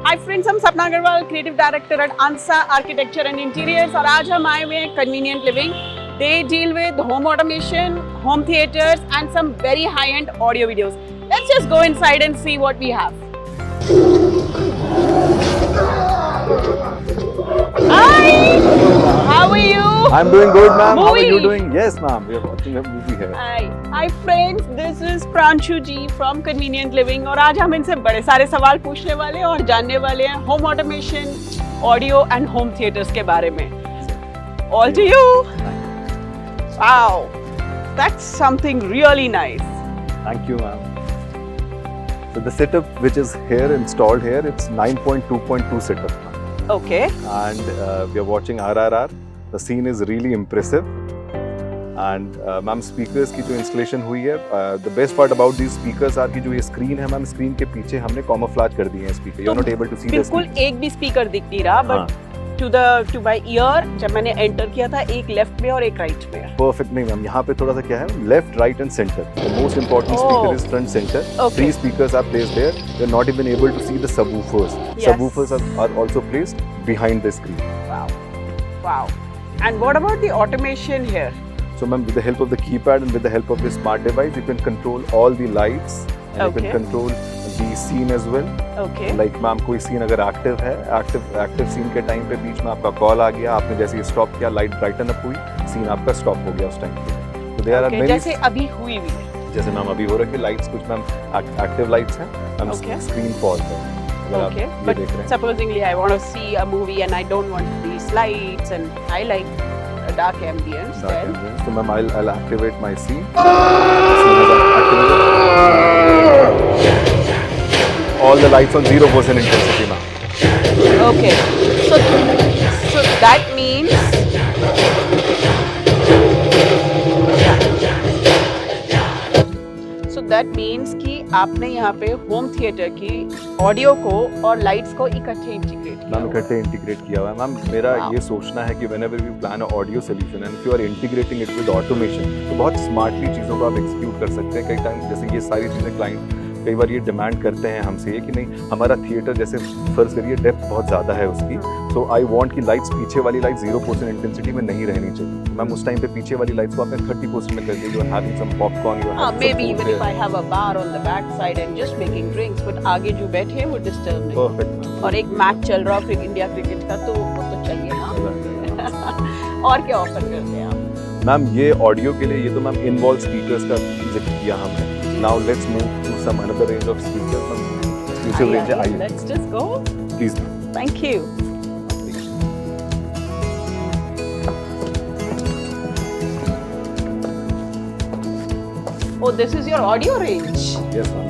Hi friends, I'm Sapna Agarwal, creative director at Ansa Architecture and Interiors और आज हम आए हुए हैं Convenient Living. They deal with home automation, home theaters and some very high-end audio videos. Let's just go inside and see what we have. Hi! How are you? I'm doing good, ma'am. How are you Movie. doing? Yes, ma'am. We are watching a movie here. Hi friends, this is Pranshu ji from Convenient Living और आज हम इनसे बड़े सारे सवाल पूछने वाले हैं और जानने वाले हैं home automation, audio and home theatres के बारे में. All to you. Wow, that's something really nice. Thank you, ma'am. So the setup which is here installed here, it's 9.2.2 setup, ma'am. Okay. And we are watching RRR. The scene is really impressive. And ma'am, speakers की जो installation हुई है, the best part about these speakers are कि जो ये screen है, ma'am, screen के पीछे हमने camouflage कर दिए हैं speaker. You're not able to see the बिल्कुल speaker. एक भी स्पीकर दिख नहीं रहा, but to my ear जब मैंने एंटर किया था एक लेफ्ट में और एक राइट में. Perfect नहीं मैम, यहाँ पे थोड़ा सा क्या है, left, right and center. The most important speaker is front center. Okay. 3 speakers are placed there. You're not even able to see the subwoofers. Yes. Subwoofers are also placed behind the screen. Wow. And what about the automation here? So ma'am, with the help of the keypad and with the help of this smart device, you can control all the lights and you Okay. can control the scene as well. Okay. Like ma'am कोई scene अगर active है, active scene के time पे बीच में आपका call आ गया, आपने जैसे ही stop किया, light brighten up हुई, scene आपका stop हो गया उस time पे. So there are Okay, many. जैसे अभी हुई हुई है. जैसे मैम अभी हो रखी है lights कुछ मैम active lights हैं, मैम Okay. screen pause है. अगर आप Okay, ये but देख रहे हैं. supposingly I want to see a movie and I don't want these lights and I like a dark ambience. Dark Then ambience. So ma'am, I'll activate my scene. As soon as I activate it, all the lights on 0% intensity, ma'am. okay, so that means कि आपने यहाँ पे home theatre की audio को और lights को इकट्ठे integrate किया. मैम इकट्ठे इंटीग्रेट किया हुआ है. मैम मेरा Wow. ये सोचना है कि whenever we plan a audio solution and if you are integrating it with automation, तो बहुत स्मार्टली चीज़ों को आप एक्सिक्यूट कर सकते हैं. कई टाइम जैसे ये सारी चीज़ें क्लाइंट कई बार ये डिमांड करते हैं हमसे ये कि नहीं हमारा थिएटर जैसे फर्ज करिए डेप्थ बहुत ज़्यादा है उसकी, सो आई वांट कि लाइट्स पीछे वाली लाइट 0% इंटेंसिटी में नहीं रहनी चाहिए. मैम उस टाइम पे पीछे वाली लाइट्स को आपने 30% में कर दिया. You are having some popcorn, you are having maybe even if I have a bar on the back side and just making drinks, but आगे जो बैठे हैं वो डिस्टर्ब नहीं. परफेक्ट. और एक मैच चल रहा फिर इंडिया क्रिकेट का तो वो तो चाहिए ना. और क्या ऑफर करते हैं आप? मैम ये ऑडियो के लिए ये तो मैम इनवॉल्व स्पीकर्स का जिक्र किया हमने. Now let's move to some another range of speakers. Ma'am exclusive range है. आइए Let's just go. Please. Thank you. Oh, this is your audio range. Yes ma'am.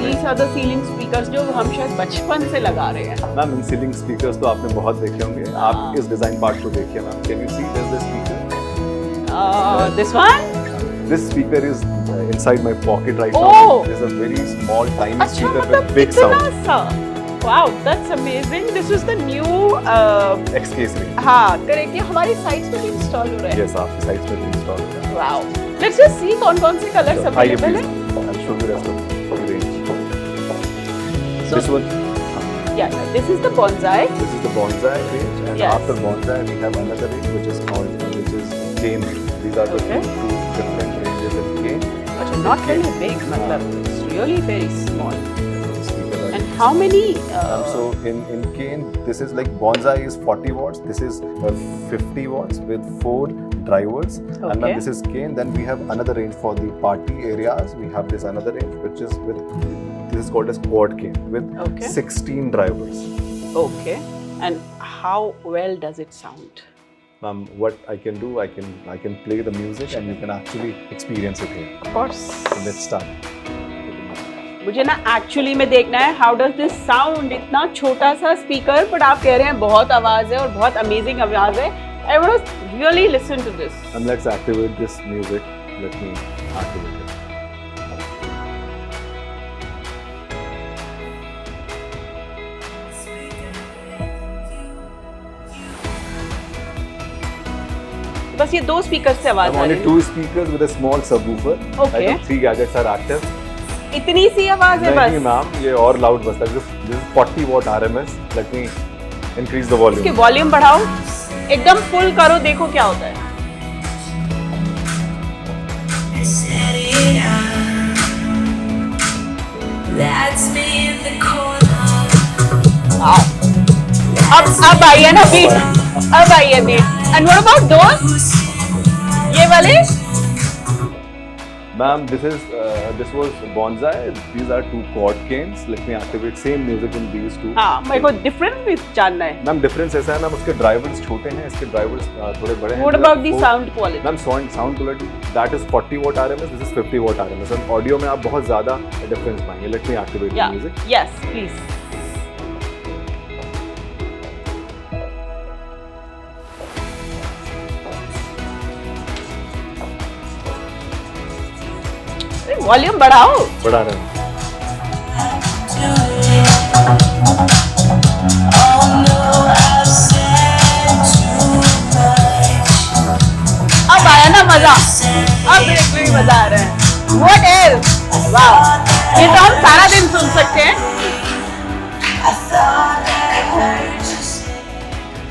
These are the ceiling speakers जो हम शायद बचपन से लगा रहे हैं. मैम इन सीलिंग स्पीकर्स तो आपने बहुत देखे होंगे. हाँ. आप इस डिजाइन पार्ट को देखिए ma'am. Can you see this speaker? This one? This speaker is inside my pocket right now. Oh. It is a very small tiny अच्छा speaker मतलब with big इतना sound. सा. Wow, that's amazing. This is the new. XK series. हाँ, correct. ये हमारी sites पे भी install हो रहा है. Yes, आपकी साइड पे इंस्टॉल हो रहा है. Wow. Let's just see कौन-कौन से कलर्स So, आइए अवेलेबल please. हैं. I'll show you the rest of the range. So- This one. Yeah, this is the bonsai. This is the bonsai range, and Yes. after bonsai we have another range which is cane range. These are the Okay. two different ranges in cane. But not really big, मतलब it's really very small. Speaker are And how many? So in cane, this is like bonsai is 40 watts. This is 50 watts with 4 drivers. And Okay. then this is cane. Then we have another range for the party areas. We have this another range which is with this is called as quad cane with Okay. 16 drivers. Okay. And how well does it sound? What I can do, I can play the music and you can actually experience it here. Of course. So let's start. मुझे ना actually में देखना है how does this sound. इतना छोटा सा speaker but आप कह रहे हैं बहुत आवाज है और बहुत अमेजिंग आवाज है. I want to really listen to this. And let's activate this music. Let me activate it. बस ये 2 स्पीकर से आवाज I'm आ only रही है. 2 speakers with a small subwoofer. Okay. I think 3 gadgets are active. इतनी सी आवाज है नहीं बस? मैम, ये और लाउड बजता है। This is 40 what RMS। Let me increase the इसके वॉल्यूम। वॉल्यूम बढ़ाओ, एकदम फुल करो, देखो क्या होता है। That's me in the corner. अब आई है ना बीट, अब आई है beat. And what about those, ये वाले? Ma'am, this was bonsai. These are 2 chord canes. Let me activate same music in these 2. हाँ, मेरे को डिफरेंस भी जानना है। मैम डिफरेंस ऐसा है मैम, उसके ड्राइवर्स छोटे हैं, इसके ड्राइवर्स थोड़े बड़े हैं। What about the sound quality? Ma'am sound quality that is 40 what RMS, this is 50 what RMS। और ऑडियो में आप बहुत ज्यादा डिफरेंस पाएंगे। लेट मी एक्टिवेट द या म्यूजिक। Yes please. वॉल्यूम बढ़ाओ। बढ़ा रहे हैं। अब आया ना मजा, अब बिल्कुल मजा आ रहा है। What else? वाह, ये तो हम सारा दिन सुन सकते हैं।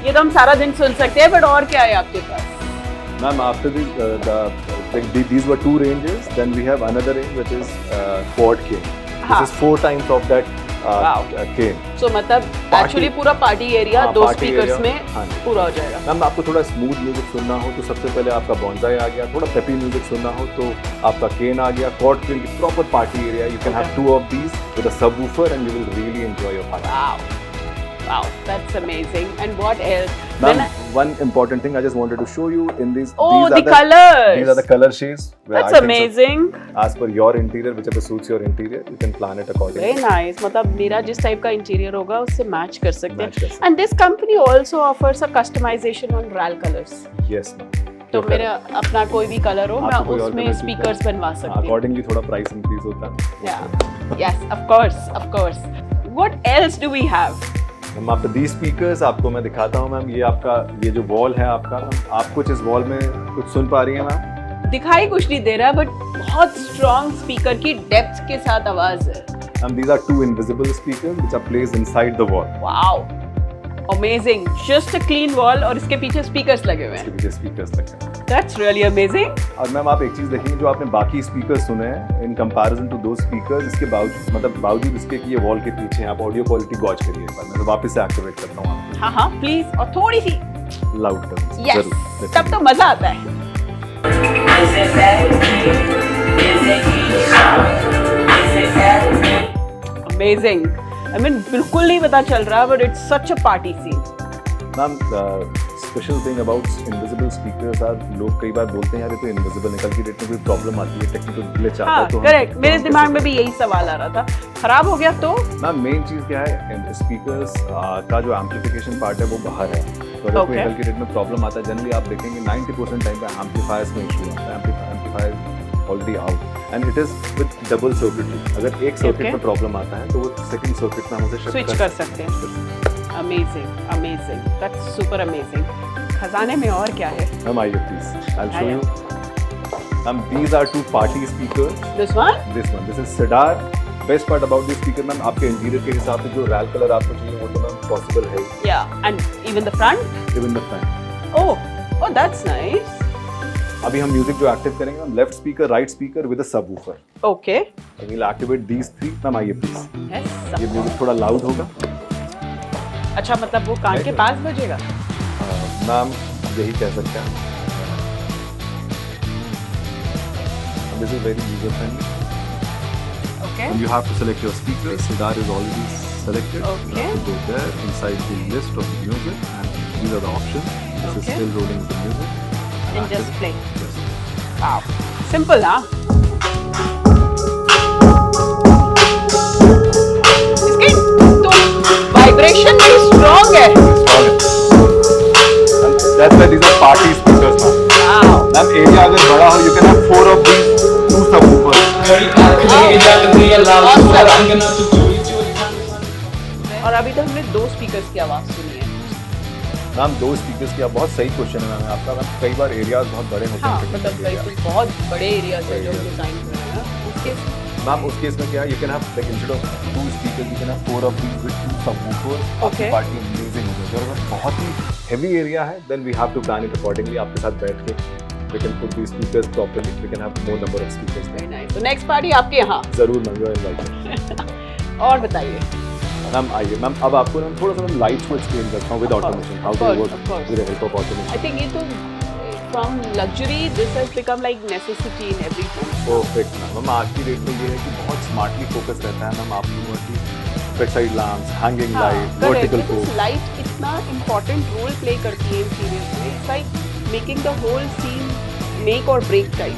ये तो हम सारा दिन सुन सकते हैं, बट और क्या है आपके पास? Ma'am, after these were 2 ranges. Then we have another range which is quad cane. हाँ. This is 4 times of that Wow. cane. So मतलब Party- एक्चुअली पूरा पार्टी एरिया हाँ, 2 party स्पीकर्स area, में हाँ जी। पूरा हो जाएगा। मैम आपको थोड़ा स्मूथ म्यूजिक सुनना हो तो सबसे पहले आपका बॉन्जाई आ गया। थोड़ा पेपी म्यूजिक सुनना हो तो आपका केन आ गया। क्वाड केन की proper party area. You can have 2 of these with a subwoofer and you will really enjoy your party. Wow. Wow, that's amazing. And what else? Ma'am, When I- one important thing I just wanted to show you in these. Oh, these the are colors. These are the color shades. where That's I think so- amazing. As per your interior, whichever suits your interior, you can plan it accordingly. Very nice. मतलब मेरा जिस type का interior होगा उससे match कर सकते Match कर हैं। सकते And this company also offers a customization on RAL colors. Yes, ma'am. तो मेरा अपना कोई भी कलर हो, मैं आपको कोई और उसमें colour स्पीकर्स बनवा सकती हूँ। Accordingly, थोड़ा price increase होता है. Yeah. Yes, of course, of course. What else do we have? Ma'am आपको these speakers आपको मैं दिखाता हूँ मैम। ये आपका ये जो वॉल है आपका, आप कुछ इस वॉल में कुछ सुन पा रही हैं मैम? दिखाई कुछ नहीं दे रहा, बट बहुत स्ट्रॉन्ग स्पीकर की डेप्थ के साथ आवाज है। Ma'am these are 2 invisible speakers which are placed inside the wall. Wow, amazing. Just a clean wall और इसके पीछे स्पीकर्स लगे हुए इसके हैं। पीछे स्पीकर्स लगे हैं। That's really amazing. और मैम आप एक चीज़ देखेंगे, जो आपने बाकी स्पीकर्स सुने हैं इन कंपैरिजन टू दो स्पीकर्स, इसके बावजूद इसके कि ये वॉल के पीछे हैं, आप ऑडियो क्वालिटी गॉज करिए एक बार। मैं तो वापस से एक्टिवेट करता हूँ आपको। हाँ हाँ प्लीज, और थोड़ी सी लाउड कर यस, तब तो मजा आता है। अमेजिंग। आई मीन बिल्कुल नहीं पता चल रहा, but it's such a party scene. Ma'am special thing about invisible speakers are, लोग कई बार बोलते हैं यार ये तो इनविजिबल है, कल की डेट में कोई प्रॉब्लम आती है, टेक्निकल ग्लिच आता हाँ है तो करेक्ट, मेरे दिमाग में भी यही सवाल आ रहा था। खराब हो गया तो? मैम मेन चीज़ क्या है, स्पीकर्स का जो एम्पलीफिकेशन पार्ट है वो बाहर है। तो अगर कोई Okay. कल की डेट में प्रॉब्लम आता है, जनरली आप देखेंगे 90% टाइम पे एम्पलीफायर्स में इशू आता है। Amplifier already out and it is with double circuitry. अगर एक सर्किट Okay. में प्रॉब्लम आता है तो वो सेकंड सर्किट में हम उसे स्विच कर सकते हैं। Amazing amazing, that's super amazing. खजाने में और क्या है? मैम आइए प्लीज, आई विल शो आइए। You. Ma'am these are 2 party speakers. This one? This is Cedar. Best part about this speaker ma'am, आपके इंटीरियर के हिसाब से जो रैल कलर आपको चाहिए वो तो मैम पॉसिबल है। या, and even the front? Even the front. Oh that's nice. अभी हम म्यूजिक जो एक्टिव करेंगे ma'am, left speaker, right speaker with a subwoofer. Okay, we will activate these 3। Ma'am आइए प्लीज। यस। ये म्यूजिक थोड़ा loud होगा। अच्छा, मतलब वो कान के पास बजेगा? मैम यही कह सकते हैं। This is very user friendly. Okay And you have to select your speaker. Cedar is already selected. Okay. You have to go there inside the list of the music, and these are the options. This is Okay. still rolling the music. And just play. Yes. Wow, simple हाँ। इसकी तो vibration भी strong है। And that's why these are party speakers now. Wow, Ma'am, area अगर बड़ा हो, you can have 4 of these, 2 subwoofers. और अभी तक हमने 2 स्पीकर्स की आवाज सुनी है। मैम 2 स्पीकर्स की, आप बहुत सही क्वेश्चन है मैम आपका। मैम कई बार एरियाज बहुत बड़े होते हाँ हैं, मतलब technical area. बिल्कुल बहुत बड़े एरियाज है जो डिजाइन कर रहे हैं, उसके मैम उस केस में क्या है, you can have like instead of 2 speakers you can have 4 of these with 2 subwoofers. आपकी Okay. पार्टी अमेजिंग हो जाएगी. और अगर बहुत ही हेवी एरिया है then we have to plan it accordingly. आपके साथ बैठ के we can put the speakers properly. We can have more number of speakers. Very nice. तो नेक्स्ट पार्टी आपके यहाँ. जरूर मैम, यू आर इनवाइटेड. और बताइए. मैम आइए मैम, अब आपको ना थोड़ा सा लाइट्स को एक्सप्लेन करता हूँ with Of course, automation. of how do course, work of course. With the help of automation. I think ये तो from luxury this has become like necessity in every home. Perfect ma'am. आज की date में ये है कि बहुत smartly focus रहता है मैम. आप लोगों की bed side lamps, hanging light, vertical post. Light इतना इम्पोर्टेंट रोल प्ले करती है इंटीरियर में. It's like making the whole scene make or break type.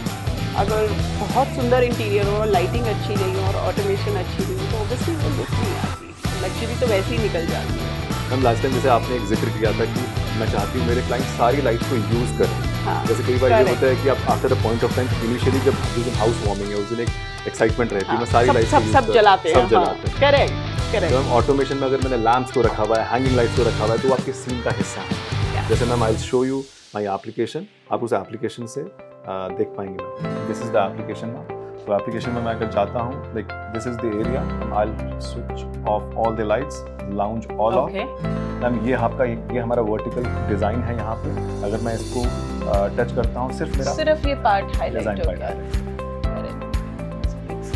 अगर बहुत सुंदर इंटीरियर हो और लाइटिंग अच्छी नहीं हो और ऑटोमेशन अच्छी नहीं हो तो ऑब्वियसली वो लुक नहीं आती. लग्जरी तो वैसे ही निकल जाती है. मैम लास्ट टाइम जैसे आपने एक जिक्र किया था कि मैं चाहती हूँ मेरे क्लाइंट सारी लाइट्स को यूज़ करें. हाँ, जैसे कई बार ये correct. होता है कि आप after the point of time initially जब जिस दिन हाउस वार्मिंग है उस दिन एक एक्साइटमेंट रहती है. मैं सारी लाइट्स सब जलाते हैं. सब जलाते हैं. Correct correct. तो मैम ऑटोमेशन में अगर मैंने लैम्प्स को रखा हुआ है, हैंगिंग लाइट्स को रखा हुआ है तो वो आपके सीन का हिस्सा है. जैसे ma'am I show you my application. आप उस एप्लीकेशन से देख पाएंगे ma'am. This is the application ma'am. तो एप्लीकेशन में मैं अगर जाता हूँ like this is the area. I switch off all the lights, lounge all of. Ma'am ये आपका ये हमारा वर्टिकल डिजाइन है यहाँ पे. अगर मैं इसको टच करता हूँ सिर्फ ये पार्ट हाईलाइट डिजाइन हो पार्ट गया. है.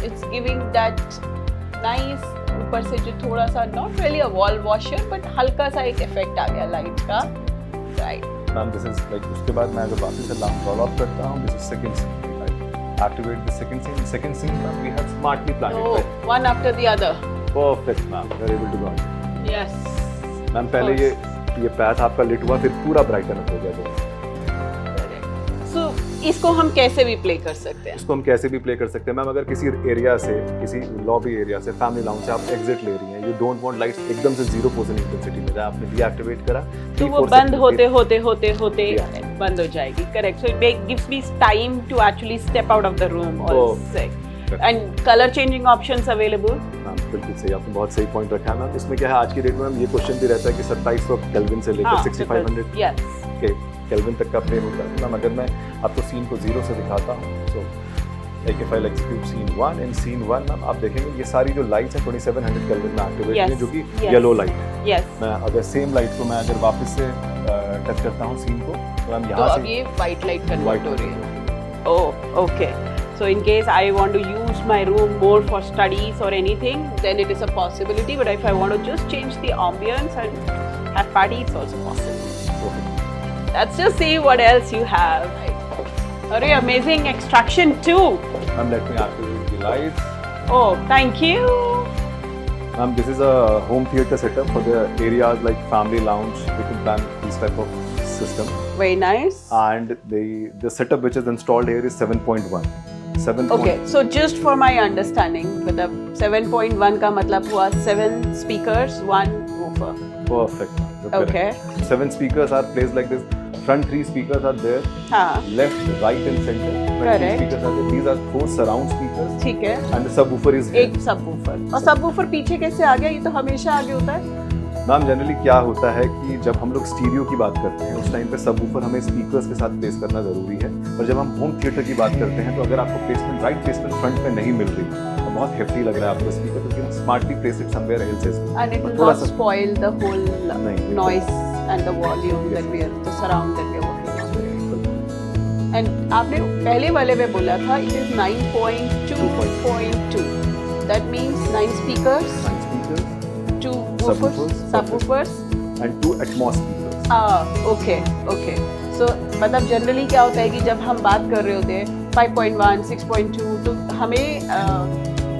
It's giving that nice ऊपर से जो थोड़ा सा not really a wall washer but हल्का सा एक इफेक्ट आ गया लाइट का. Right. Ma'am this is like उसके बाद मैं अगर वापस से लाउंज ऑल ऑफ करता हूँ. This is second scene. Activate the second scene. Second scene ma'am we have smartly planned it. One after the other. Perfect ma'am. We are able to go. Yes. Ma'am पहले ये path आपका lit हुआ फिर पूरा brighten up हो गया. सो इसको हम कैसे भी प्ले कर सकते हैं. इसको हम कैसे भी प्ले कर सकते हैं मैम. अगर किसी एरिया से, किसी लॉबी एरिया से, फैमिली लाउंज से आप एग्जिट ले रही हैं, यू डोंट वांट लाइट्स एकदम से 0% इंटेंसिटी में जाए. आपने डीएक्टिवेट करा तो वो बंद होते बंद हो जाएगी. Correct. So it gives me time to actually step out of the room also. And colour changing options available. Ma'am बिल्कुल सही. आपने बहुत सही पॉइंट रखा है मैम. इसमें क्या है आज की डेट में मैम ये क्वेश्चन भी रहता है कि 2700 केल्विन से लेकर 6500 के केल्विन तक का प्ले होता है. मैम अगर मैं आपको सीन को 0 से दिखाता हूँ so like if I execute scene 1 in scene 1 ma'am आप देखेंगे ये सारी जो लाइट्स हैं 2700 केल्विन में एक्टिवेट हैं जो कि येलो लाइट है. यस. मैं अगर सेम लाइट को मैं अगर वापस से टच करता हूँ सीन को तो मैम तो यहाँ अब से ये वाइट लाइट कन्वर्ट हो रही है. Oh okay. So in case I want to use my room more for studies or anything, then it is a possibility. But if I want to just change the ambience and have party, it's also possible. Let's just see what else you have. Very amazing extraction too. Ma'am, let me activate the lights. Oh, thank you. Ma'am, this is a home theater setup for the areas like family lounge. We can plan this type of system. Very nice. And the setup which is installed here is 7.1. Okay, so just for my understanding, मतलब 7.1 का मतलब हुआ 7 speakers, 1 woofer. Perfect. Okay. 7 speakers are placed like this. Front 3 speakers are there. हाँ. Left, right, and center. Correct. 3 speakers are there. These are 4 surround speakers. ठीक है. And the subwoofer is here. एक subwoofer. और subwoofer पीछे कैसे आ गया? ये तो हमेशा आगे होता है. मैम जनरली क्या होता है कि जब हम लोग स्टीरियो की बात करते हैं उस टाइम पे सबवूफर हमें स्पीकर्स के साथ प्लेस करना ज़रूरी है. और जब हम होम थिएटर की बात करते हैं तो अगर आपको प्लेसमेंट राइट प्लेसमेंट फ्रंट में नहीं मिल रही तो बहुत हेफ्टी लग रहा है आपका स्पीकर तो you smartly place it somewhere else. And it will not spoil the whole noise and the volume that we are, the surround that we are working on. And आपने पहले वाले में बोला था it is 9.2.2. That means 9 speakers, 9 speakers, 2 subwoofers, and 2 Atmos speakers. Okay. So मतलब generally क्या होता है कि जब हम बात कर रहे होते हैं 5.1, 6.2 तो हमें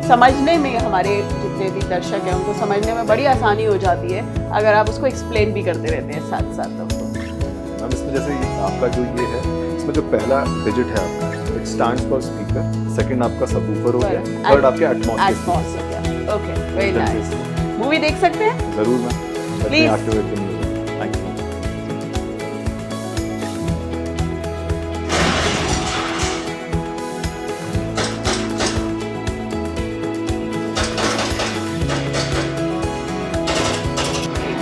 समझने में हमारे जितने भी दर्शक हैं उनको समझने में बड़ी आसानी हो जाती है अगर आप उसको एक्सप्लेन भी करते रहते हैं साथ साथ. मैम इसमें जैसे आपका जो ये है इसमें जो पहला डिजिट है आपका it stands for speaker. Second आपका सबवूफर हो गया. थर्ड आपके एटमॉस हो गया. Okay, very nice. मूवी देख सकते हैं? जरूर ma'am. Please. Activate the music. Thank you.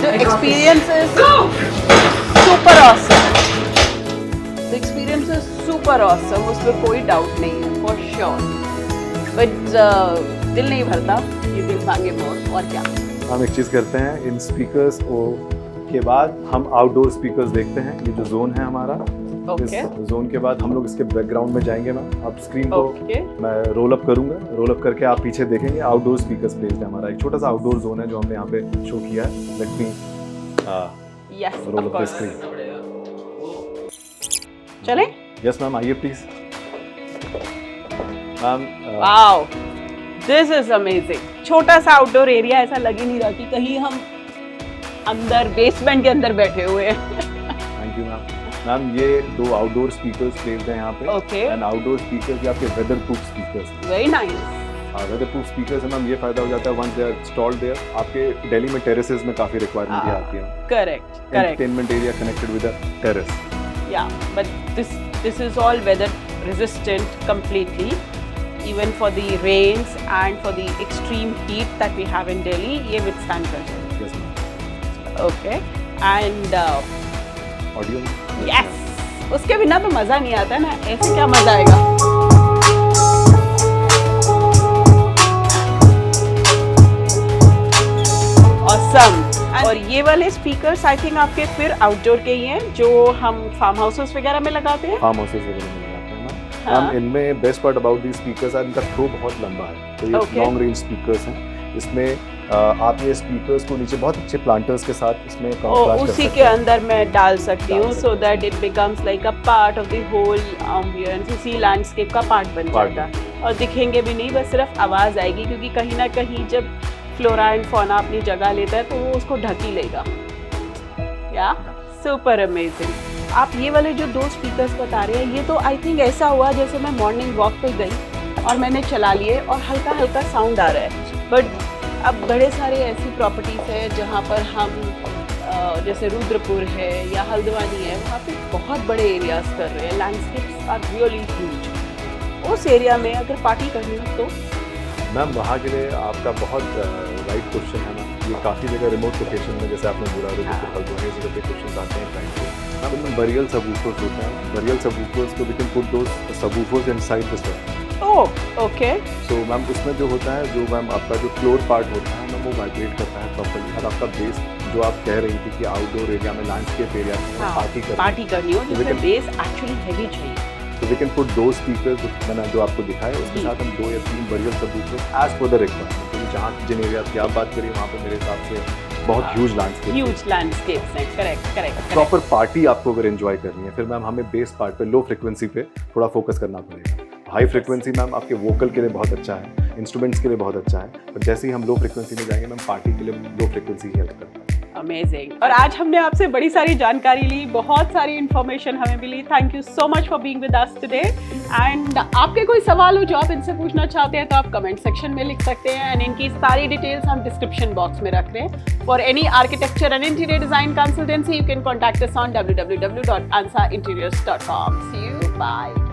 The experience is super awesome. The experience is super awesome. उसमें कोई डाउट नहीं है, for sure. बट दिल नहीं भरता, ये दिल मांगे मोर। और क्या? हम एक चीज़ करते हैं, इन स्पीकर्स के बाद हम आउटडोर स्पीकर्स देखते हैं। ये जो जोन है हमारा, इस ओके जोन के बाद हम लोग इसके बैकग्राउंड में जाएंगे मैम। आप स्क्रीन को ओके मैं रोल अप करूंगा, रोल अप करके आप पीछे देखेंगे आउटडोर स्पीकर्स प्लेस्ड है हमारा। एक छोटा सा आउटडोर जोन है जो हमने यहाँ पे शो किया है। Let me yes roll of up the course. Screen. चलें? यस मैम, आइए please ma'am. Wow, this is amazing. छोटा सा आउटडोर एरिया, ऐसा लग ही नहीं रहा कि कहीं हम अंदर बेसमेंट के अंदर बैठे हुए हैं। Thank you ma'am. मैम ये 2 आउटडोर स्पीकर्स प्लेस्ड हैं यहाँ पे। ओके, एंड आउटडोर स्पीकर्स ये आपके weather proof speakers. Very nice. Weather proof speakers है मैम, ये फायदा हो जाता है once they are installed there. आपके दिल्ली में टेरेसेस में काफी रिक्वायरमेंट ये आती है। Correct correct, entertainment area connected with a terrace. yeah, but this is all weather resistant completely, even for the rains and for the extreme heat that we have in Delhi, ये withstand करते हैं। Yes ma'am. Okay, and audio yes, उसके बिना तो मजा नहीं आता ना, ऐसे क्या मजा आएगा। Awesome. और ये वाले स्पीकर्स आई थिंक आपके फिर आउटडोर के ही हैं जो हम फार्म हाउसेस वगैरह में लगाते हैं। फार्म हाउसेस वगैरह में लगाते हैं मैम। हाँ। मैम इनमें best part about the speakers है इनका थ्रो बहुत लंबा है, तो ये Okay. लॉन्ग रेंज स्पीकर्स हैं। इसमें आप ये स्पीकर्स को नीचे बहुत अच्छे प्लांटर्स के साथ इसमें और कॉन्ट्रास्ट कर उसी सकते के हैं। अंदर मैं डाल सकती डाल हूँ, सकते so that it becomes like a part of the whole ambience, उसी लैंडस्केप का पार्ट बन Part जाता है। और दिखेंगे भी नहीं, बस सिर्फ आवाज आएगी, क्योंकि कहीं ना कहीं जब फ्लोरा एंड फौना अपनी जगह लेता है तो वो उसको ढक ही लेगा। या सुपर अमेजिंग। आप ये वाले जो 2 स्पीकर्स बता रहे हैं, ये तो आई थिंक ऐसा हुआ जैसे मैं मॉर्निंग वॉक पे गई और मैंने चला लिए और हल्का हल्का साउंड आ रहा है। बट अब बड़े सारे ऐसी प्रॉपर्टीज़ हैं जहाँ पर हम जैसे रुद्रपुर है या हल्द्वानी है, वहाँ पे बहुत बड़े एरियाज कर रहे हैं, लैंडस्केप्स आर रियली ह्यूज। उस एरिया में अगर पार्टी करनी हो तो मैम वहाँ के लिए आपका बहुत राइट क्वेश्चन है मैम। ये काफ़ी जगह रिमोट लोकेशन में, जैसे आपने बोला रुद्रपुर हल्द्वानी जगह पे क्वेश्चन आते हैं क्लाइंट को। मैम इनमें बरियल सबवूफर्स होते हैं। बरियल सबवूफर्स को we can put those subwoofers inside the set. Oh okay, so ma'am उसमें जो होता है, जो मैम आपका जो फ्लोर पार्ट होता है मैम, वो वाइब्रेट करता है प्रॉपर्ली। और आपका बेस जो आप कह रही थी कि आउटडोर एरिया में लैंडस्केप एरिया में पार्टी करनी हो जिसमें लेकिन- बेस एक्चुअली हैवी चाहिए। तो वी कैन पुट 2 स्पीकर्स मैंने जो आपको दिखाए, उसके जी। साथ हम 2 या 3 buried subwoofers as per the requirement. क्योंकि जहाँ जिन एरिया की आप बात करिए वहाँ पे मेरे हिसाब से बहुत ह्यूज लैंडस्केप, ह्यूज लैंडस्केप्स हैं। Correct correct. प्रॉपर पार्टी आपको अगर एंजॉय करनी है, फिर मैम हमें बेस पार्ट पे, लो फ्रिक्वेंसी पे थोड़ा फोकस करना पड़ेगा। हाई फ्रिक्वेंसी मैम आपके वोकल के लिए बहुत अच्छा है, इंस्ट्रूमेंट्स के लिए बहुत अच्छा है, पर जैसे ही हम लो फ्रिक्वेंसी में जाएंगे मैम, पार्टी के लिए लो फ्रिक्वेंसी हेल्प करता है। अमेजिंग। और आज हमने आपसे बड़ी सारी जानकारी ली, बहुत सारी इन्फॉर्मेशन हमें मिली। Thank you so much for being with us today. And आपके कोई सवाल हो जो आप इनसे पूछना चाहते हैं तो आप कमेंट सेक्शन में लिख सकते हैं, एंड इनकी सारी डिटेल्स हम डिस्क्रिप्शन बॉक्स में रख रहे हैं। For any architecture and interior design consultancy you can contact us on www.ansainteriors.com. See you. Bye.